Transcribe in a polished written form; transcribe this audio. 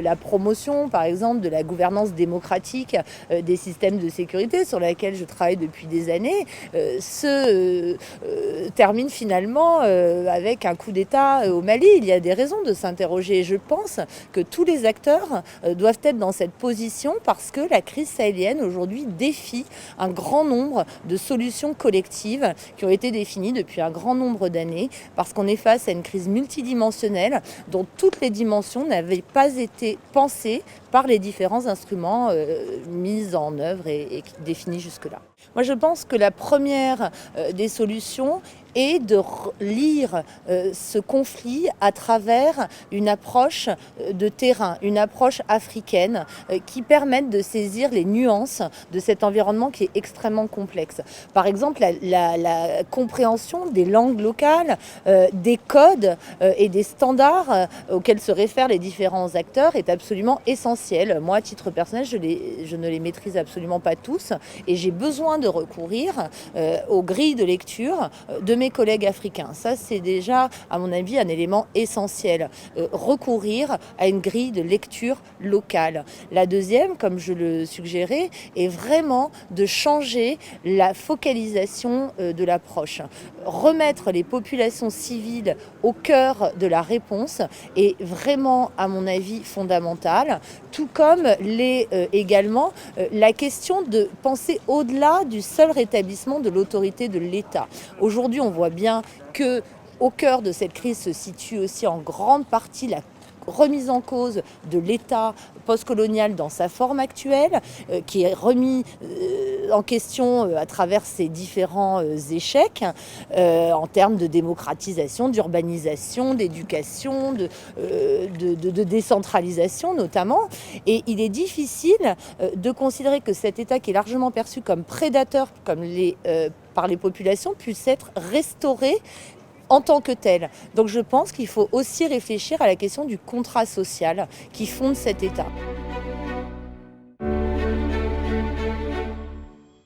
La promotion, par exemple, de la gouvernance démocratique des systèmes de sécurité sur laquelle je travaille depuis des années se termine finalement avec un coup d'État au Mali. Il y a des raisons de s'interroger. Je pense que tous les acteurs doivent être dans cette position parce que la crise sahélienne aujourd'hui défie un grand nombre de solutions collectives qui ont été définies depuis un grand nombre d'années parce qu'on est face à une crise multidimensionnelle dont toutes les dimensions n'avaient pas été pensées par les différents instruments mis en œuvre et définis jusque-là. Moi, je pense que la première des solutions est de lire ce conflit à travers une approche de terrain, une approche africaine qui permette de saisir les nuances de cet environnement qui est extrêmement complexe. Par exemple, la compréhension des langues locales, des codes et des standards auxquels se réfèrent les différents acteurs est absolument essentielle. Moi, à titre personnel, je ne les maîtrise absolument pas tous et j'ai besoin de recourir aux grilles de lecture de mes collègues africains. Ça, c'est déjà, à mon avis, un élément essentiel. Recourir à une grille de lecture locale. La deuxième, comme je le suggérais, est vraiment de changer la focalisation de l'approche. Remettre les populations civiles au cœur de la réponse est vraiment, à mon avis, fondamental, tout comme l'est également la question de penser au-delà du seul rétablissement de l'autorité de l'État. Aujourd'hui, on voit bien que au cœur de cette crise se situe aussi en grande partie la remise en cause de l'État postcolonial dans sa forme actuelle, qui est remis en question à travers ces différents échecs en termes de démocratisation, d'urbanisation, d'éducation, de décentralisation notamment. Et il est difficile de considérer que cet État qui est largement perçu comme prédateur par les populations puisse être restauré en tant que tel. Donc je pense qu'il faut aussi réfléchir à la question du contrat social qui fonde cet État.